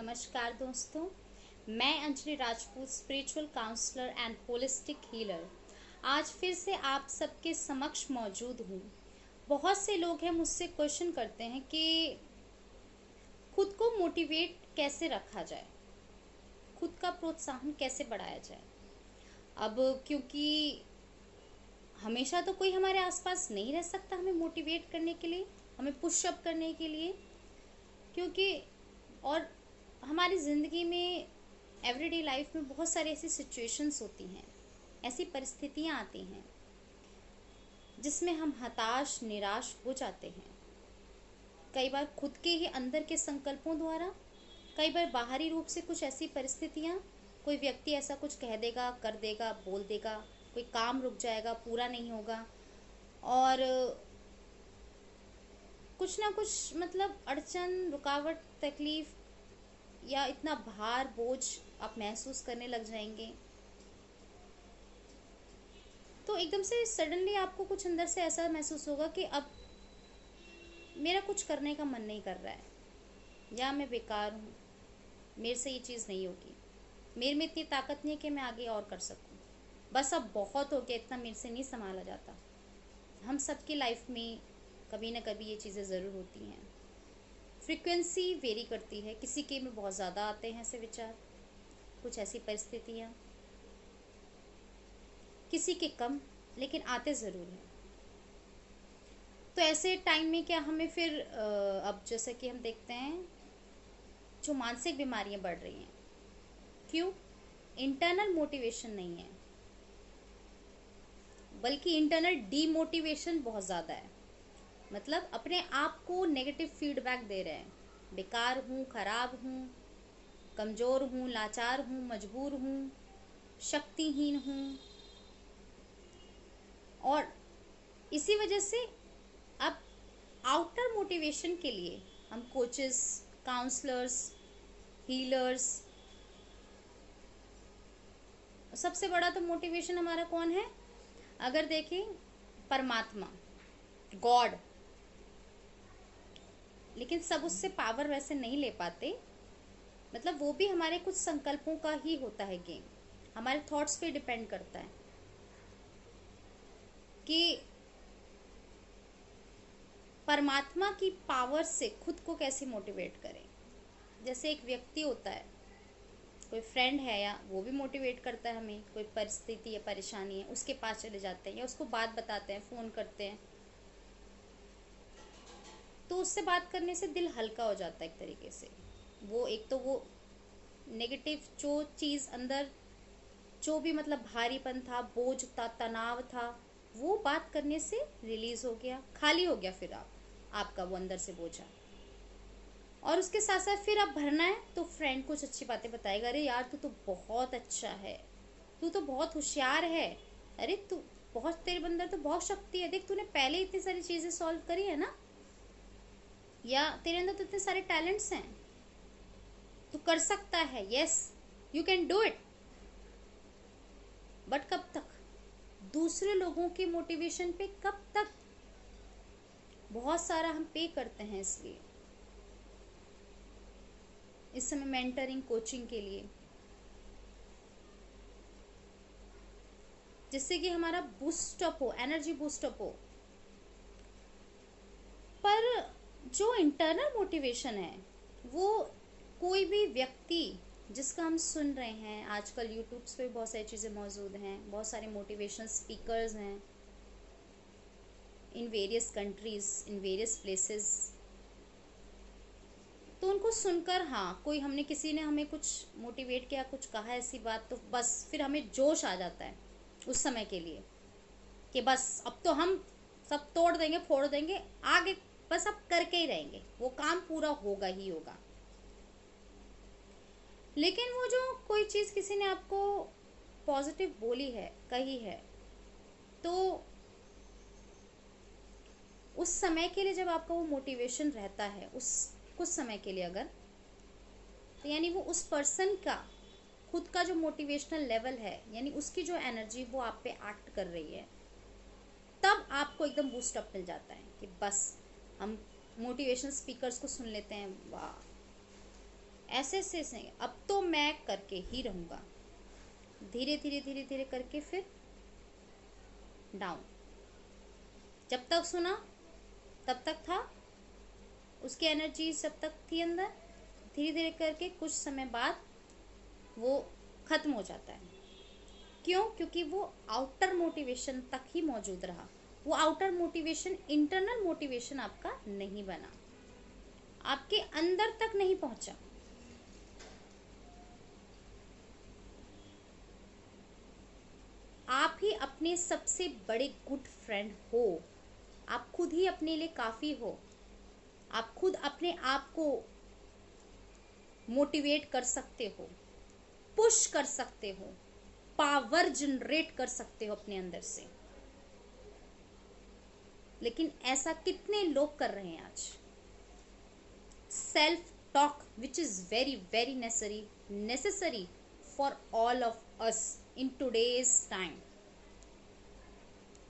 नमस्कार दोस्तों। मैं Anjali Rajput, spiritual counsellor and holistic healer, आज फिर से आप सबके समक्ष मौजूद हूँ। बहुत से लोग हैं मुझसे क्वेश्चन करते हैं कि खुद को मोटिवेट कैसे रखा जाए, खुद का प्रोत्साहन कैसे बढ़ाया जाए। अब क्योंकि हमेशा तो कोई हमारे आसपास नहीं रह सकता हमें मोटिवेट करने के लिए, हमें पुशअप करने के लिए, क्योंकि और हमारी ज़िंदगी में एवरीडे लाइफ में बहुत सारी ऐसी सिचुएशंस होती हैं, ऐसी परिस्थितियाँ आती हैं जिसमें हम हताश निराश हो जाते हैं। कई बार खुद के ही अंदर के संकल्पों द्वारा, कई बार बाहरी रूप से कुछ ऐसी परिस्थितियाँ, कोई व्यक्ति ऐसा कुछ कह देगा, कर देगा, बोल देगा, कोई काम रुक जाएगा, पूरा नहीं होगा, और कुछ ना कुछ मतलब अड़चन, रुकावट, तकलीफ या इतना भार बोझ आप महसूस करने लग जाएंगे। तो एकदम से सडनली आपको कुछ अंदर से ऐसा महसूस होगा कि अब मेरा कुछ करने का मन नहीं कर रहा है, या मैं बेकार हूँ, मेरे से ये चीज़ नहीं होगी, मेरे में इतनी ताकत नहीं है कि मैं आगे और कर सकूँ, बस अब बहुत हो गया, इतना मेरे से नहीं संभाला जाता। हम सबकी लाइफ में कभी ना कभी ये चीज़ें ज़रूर होती हैं। फ्रीक्वेंसी वेरी करती है, किसी के में बहुत ज़्यादा आते हैं ऐसे विचार, कुछ ऐसी परिस्थितियाँ, किसी के कम, लेकिन आते ज़रूर हैं। तो ऐसे टाइम में क्या हमें फिर अब जैसे कि हम देखते हैं जो मानसिक बीमारियां बढ़ रही हैं, क्यों? इंटरनल मोटिवेशन नहीं है, बल्कि इंटरनल डीमोटिवेशन बहुत ज़्यादा है। मतलब अपने आप को नेगेटिव फीडबैक दे रहे हैं, बेकार हूँ, खराब हूँ, कमज़ोर हूँ, लाचार हूँ, मजबूर हूँ, शक्तिहीन हूँ। और इसी वजह से अब आउटर मोटिवेशन के लिए हम कोचेस, काउंसलर्स, हीलर्स, सबसे बड़ा तो मोटिवेशन हमारा कौन है? अगर देखें, परमात्मा, गॉड। लेकिन सब उससे पावर वैसे नहीं ले पाते, मतलब वो भी हमारे कुछ संकल्पों का ही होता है गेम, हमारे थॉट्स पे डिपेंड करता है कि परमात्मा की पावर से खुद को कैसे मोटिवेट करें। जैसे एक व्यक्ति होता है, कोई फ्रेंड है, या वो भी मोटिवेट करता है हमें, कोई परिस्थिति या परेशानी है उसके पास चले जाते हैं या उसको बात बताते हैं, फ़ोन करते हैं, तो उससे बात करने से दिल हल्का हो जाता है एक तरीके से। वो एक तो वो नेगेटिव जो चीज़ अंदर, जो भी मतलब भारीपन था, बोझ था, तनाव था, वो बात करने से रिलीज़ हो गया, खाली हो गया। फिर आपका वो अंदर से बोझा, और उसके साथ साथ फिर आप भरना है तो फ्रेंड कुछ अच्छी बातें बताएगा, अरे यार तू तो बहुत अच्छा है, तू तो बहुत होशियार है, अरे तू बहुत, तेरे अंदर तो बहुत शक्ति है, देख तूने पहले इतनी सारी चीज़ें सॉल्व करी है ना, या तेरे अंदर तो इतने सारे टैलेंट्स हैं, तू कर सकता है, yes you can do it. But कब तक? दूसरे लोगों के मोटिवेशन पे कब तक? बहुत सारा हम पे करते हैं, इसलिए इस समय मेंटरिंग, कोचिंग के लिए, जिससे कि हमारा बूस्टअप हो, एनर्जी बूस्टअप हो। पर जो इंटरनल मोटिवेशन है, वो कोई भी व्यक्ति जिसका हम सुन रहे हैं, आजकल यूट्यूब्स पे बहुत सारी चीज़ें मौजूद हैं, बहुत सारे मोटिवेशनल स्पीकर्स हैं in various countries, in various places. तो उनको सुनकर, हाँ, कोई हमने, किसी ने हमें कुछ मोटिवेट किया, कुछ कहा ऐसी बात, तो बस फिर हमें जोश आ जाता है उस समय के लिए कि बस अब तो हम सब तोड़ देंगे, फोड़ देंगे, आगे बस अब करके ही रहेंगे, वो काम पूरा होगा ही होगा। लेकिन वो जो कोई चीज़ किसी ने आपको पॉजिटिव बोली है, कही है, तो उस समय के लिए जब आपका वो मोटिवेशन रहता है, उस कुछ समय के लिए अगर, तो यानी वो उस पर्सन का खुद का जो मोटिवेशनल लेवल है, यानी उसकी जो एनर्जी वो आप पे एक्ट कर रही है, तब आपको एकदम बूस्ट अप मिल जाता है कि बस हम मोटिवेशनल स्पीकर्स को सुन लेते हैं, वाह ऐसे से अब तो मैं करके ही रहूंगा। धीरे धीरे धीरे धीरे करके फिर डाउन। जब तक सुना तब तक था, उसकी एनर्जी जब तक थी अंदर, धीरे धीरे करके कुछ समय बाद वो खत्म हो जाता है। क्यों? क्योंकि वो आउटर मोटिवेशन तक ही मौजूद रहा। वो आउटर मोटिवेशन इंटरनल मोटिवेशन आपका नहीं बना, आपके अंदर तक नहीं पहुंचा। आप ही अपने सबसे बड़े गुड फ्रेंड हो। आप खुद ही अपने लिए काफी हो। आप खुद अपने आप को मोटिवेट कर सकते हो, पुश कर सकते हो, पावर जनरेट कर सकते हो अपने अंदर से। लेकिन ऐसा कितने लोग कर रहे हैं आज? Self talk which is very very necessary for all of us in today's time.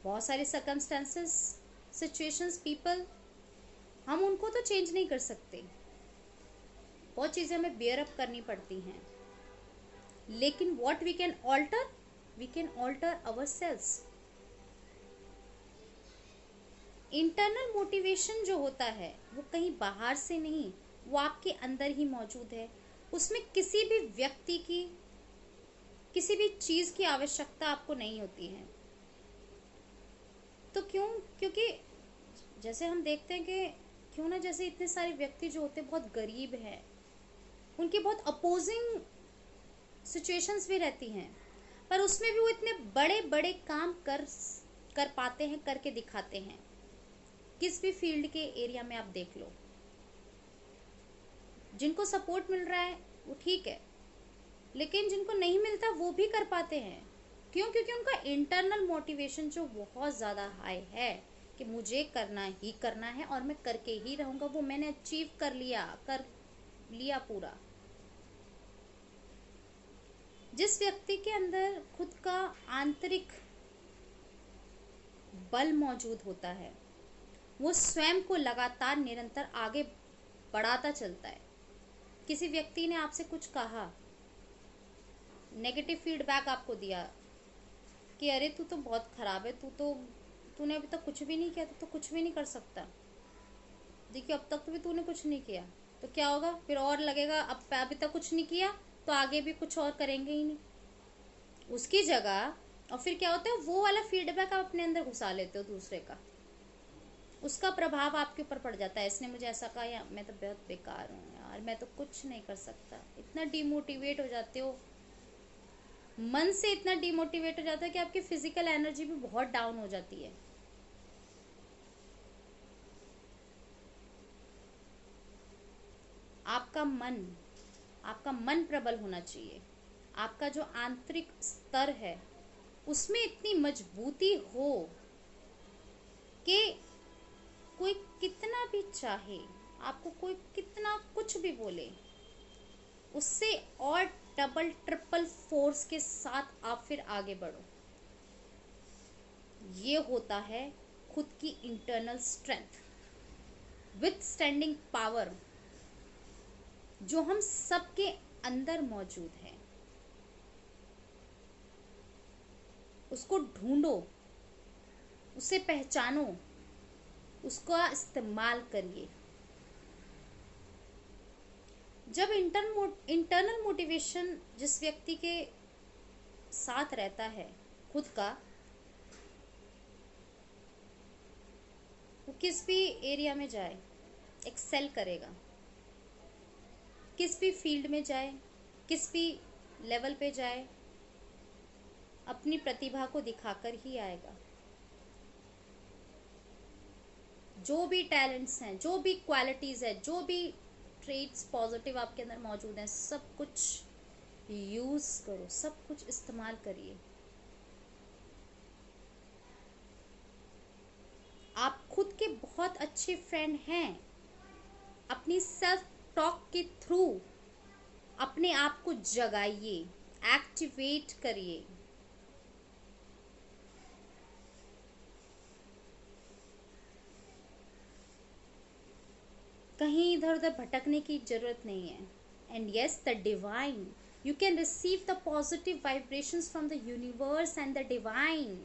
बहुत सारे सर्कमस्टेंसेस, सिचुएशंस, पीपल, हम उनको तो चेंज नहीं कर सकते। बहुत चीजें हमें बेयर अप करनी पड़ती हैं। लेकिन what we can alter ourselves. Internal motivation जो होता है वो कहीं बाहर से नहीं, वो आपके अंदर ही मौजूद है। उसमें किसी भी व्यक्ति की, किसी भी चीज की आवश्यकता आपको नहीं होती है। तो क्यों? क्योंकि जैसे हम देखते हैं कि क्यों ना, जैसे इतने सारे व्यक्ति जो होते हैं बहुत गरीब हैं, उनकी बहुत अपोजिंग सिचुएशंस भी रहती हैं, पर उसमें भी वो इतने बड़े बड़े काम कर पाते हैं, करके दिखाते हैं। किस भी फील्ड के एरिया में आप देख लो, जिनको सपोर्ट मिल रहा है वो ठीक है, लेकिन जिनको नहीं मिलता वो भी कर पाते हैं। क्यों? क्योंकि उनका इंटरनल मोटिवेशन जो बहुत ज़्यादा हाई है कि मुझे करना ही करना है और मैं करके ही रहूंगा। वो मैंने अचीव कर लिया पूरा। जिस व्यक्ति के अंदर खुद का आंतरिक बल मौजूद होता है, वो स्वयं को लगातार निरंतर आगे बढ़ाता चलता है। किसी व्यक्ति ने आपसे कुछ कहा, नेगेटिव फीडबैक आपको दिया कि अरे तू तो बहुत खराब है, तूने अभी तक कुछ भी नहीं किया, तू तो कुछ भी नहीं कर सकता, देखिए अब तक तो भी तूने कुछ नहीं किया, तो क्या होगा फिर? और लगेगा अब अभी तक कुछ नहीं किया तो आगे भी कुछ और करेंगे ही नहीं। उसकी जगह और फिर क्या होता है, वो वाला फीडबैक आप अपने अंदर घुसा लेते हो दूसरे का, उसका प्रभाव आपके ऊपर पड़ जाता है। इसने मुझे ऐसा कहा, या मैं तो बहुत बेकार हूँ यार, मैं तो कुछ नहीं कर सकता। इतना डिमोटिवेट हो जाते हो, मन से इतना डिमोटिवेट हो जाता है कि आपकी फिजिकल एनर्जी भी बहुत डाउन हो जाती है। आपका मन प्रबल होना चाहिए। आपका जो आंतरिक स्तर है उसमें इतनी मजबूती हो कि कोई कितना भी चाहे, आपको कोई कितना कुछ भी बोले, उससे और डबल ट्रिपल फोर्स के साथ आप फिर आगे बढ़ो। ये होता है खुद की internal strength, with standing power, जो हम सबके अंदर मौजूद है। उसको ढूंढो, उसे पहचानो, उसका इस्तेमाल करिए। जब इंटरनल मोटिवेशन जिस व्यक्ति के साथ रहता है खुद का, वो किस भी एरिया में जाए एक्सेल करेगा, किस भी फील्ड में जाए, किस भी लेवल पे जाए, अपनी प्रतिभा को दिखाकर ही आएगा। जो भी टैलेंट्स हैं, जो भी क्वालिटीज है, जो भी ट्रेड्स पॉजिटिव आपके अंदर मौजूद हैं, सब कुछ यूज करो, सब कुछ इस्तेमाल करिए। आप खुद के बहुत अच्छे फ्रेंड हैं। अपनी सेल्फ टॉक के थ्रू अपने आप को जगाइए, एक्टिवेट करिए। कहीं इधर उधर भटकने की जरूरत नहीं है। and yes, the divine. You can receive the positive vibrations from the universe and the divine.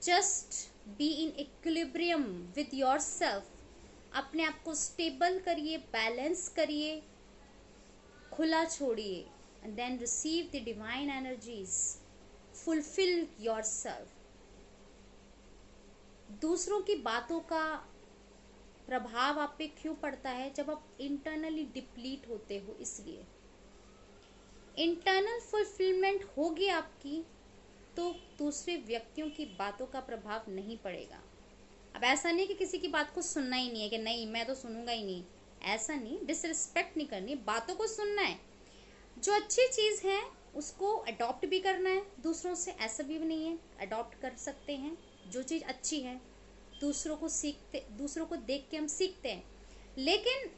Just be in equilibrium with yourself. अपने आप को स्टेबल करिए, बैलेंस करिए, खुला छोड़िए, and then receive the divine energies. Fulfill yourself. दूसरों की बातों का प्रभाव आप पे क्यों पड़ता है? जब आप इंटरनली डिप्लीट होते हो, इसलिए इंटरनल फुलफिलमेंट होगी आपकी तो दूसरे व्यक्तियों की बातों का प्रभाव नहीं पड़ेगा। अब ऐसा नहीं कि किसी की बात को सुनना ही नहीं है कि नहीं मैं तो सुनूंगा ही नहीं, ऐसा नहीं, डिसरिस्पेक्ट नहीं करनी, बातों को सुनना है। जो अच्छी चीज़ है उसको अडॉप्ट भी करना है दूसरों से, ऐसा भी नहीं है, अडॉप्ट कर सकते हैं। जो चीज़ अच्छी है दूसरों को देख के हम सीखते हैं। लेकिन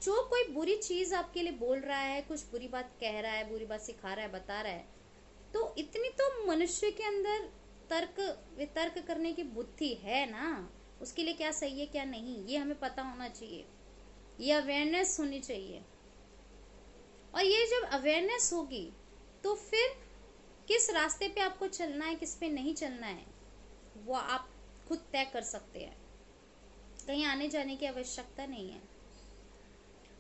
जो कोई बुरी चीज़ आपके लिए बोल रहा है, कुछ बुरी बात कह रहा है, बुरी बात सिखा रहा है, बता रहा है, तो इतनी तो मनुष्य के अंदर तर्क वितर्क करने की बुद्धि है ना, उसके लिए क्या सही है क्या नहीं, ये हमें पता होना चाहिए, ये अवेयरनेस होनी चाहिए। और ये जब अवेयरनेस होगी तो फिर किस रास्ते पे आपको चलना है, किस पे नहीं चलना है, वो आप खुद तय कर सकते हैं। कहीं आने जाने की आवश्यकता नहीं है।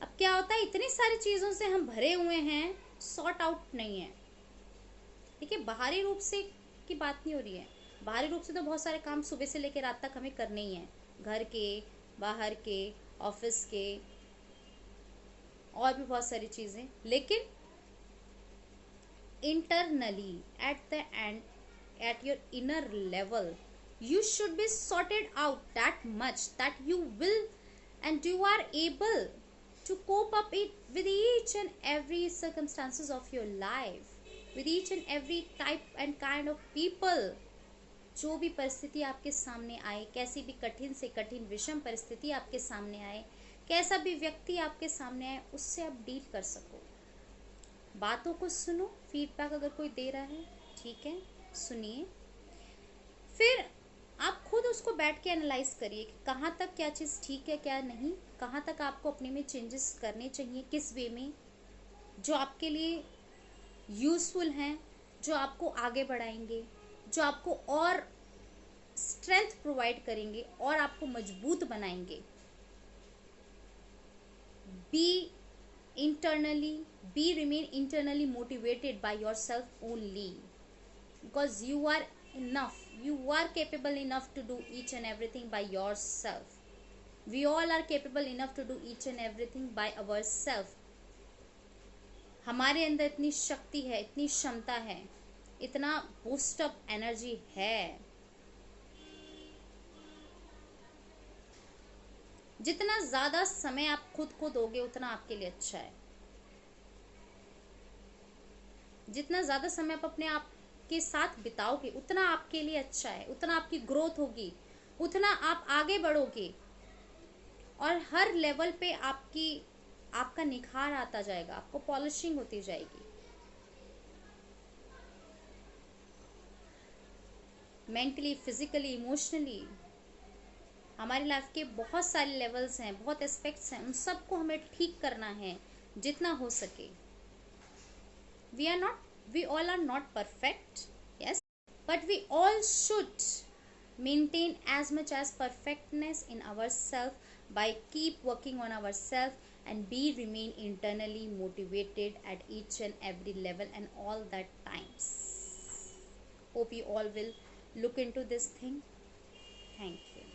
अब क्या होता है, इतनी सारी चीज़ों से हम भरे हुए हैं, सॉर्ट आउट नहीं है। देखिए, बाहरी रूप से की बात नहीं हो रही है। बाहरी रूप से तो बहुत सारे काम सुबह से लेकर रात तक हमें करने ही हैं, घर के, बाहर के, ऑफिस के, और भी बहुत सारी चीज़ें। लेकिन internally, at the end, at your inner level, you should be sorted out that much that you will and you are able to cope up it with each and every circumstances of your life, with each and every type and kind of people. जो भी परिस्थिति आपके सामने आए, कैसी भी कठिन से कठिन विषम परिस्थिति आपके सामने आए, कैसा भी व्यक्ति आपके सामने आए, उससे आप डील कर सको। बातों को सुनो, फीडबैक अगर कोई दे रहा है ठीक है, सुनिए, फिर आप खुद उसको बैठ के एनालाइज करिए कि कहाँ तक क्या चीज़ ठीक है क्या नहीं, कहाँ तक आपको अपने में चेंजेस करने चाहिए, किस वे में जो आपके लिए यूज़फुल हैं, जो आपको आगे बढ़ाएंगे, जो आपको और स्ट्रेंथ प्रोवाइड करेंगे और आपको मजबूत बनाएंगे। Remain internally motivated by yourself only, because you are enough, you are capable enough to do each and everything by yourself. We all are capable enough to do each and everything by ourselves. हमारे अंदर इतनी शक्ति है, इतनी क्षमता है, इतना boost up energy है। जितना ज़्यादा समय आप खुद को दोगे उतना आपके लिए अच्छा है। जितना ज़्यादा समय आप अपने आप के साथ बिताओगे उतना आपके लिए अच्छा है, उतना आपकी ग्रोथ होगी, उतना आप आगे बढ़ोगे और हर लेवल पे आपका निखार आता जाएगा, आपको पॉलिशिंग होती जाएगी। मेंटली, फिजिकली, इमोशनली हमारी लाइफ के बहुत सारे लेवल्स हैं, बहुत एस्पेक्ट्स हैं, उन सबको हमें ठीक करना है जितना हो सके। We all are not perfect, yes, but we all should maintain as much as perfectness in ourselves by keep working on ourselves and remain internally motivated at each and every level and all that times. Hope you all will look into this thing. Thank you.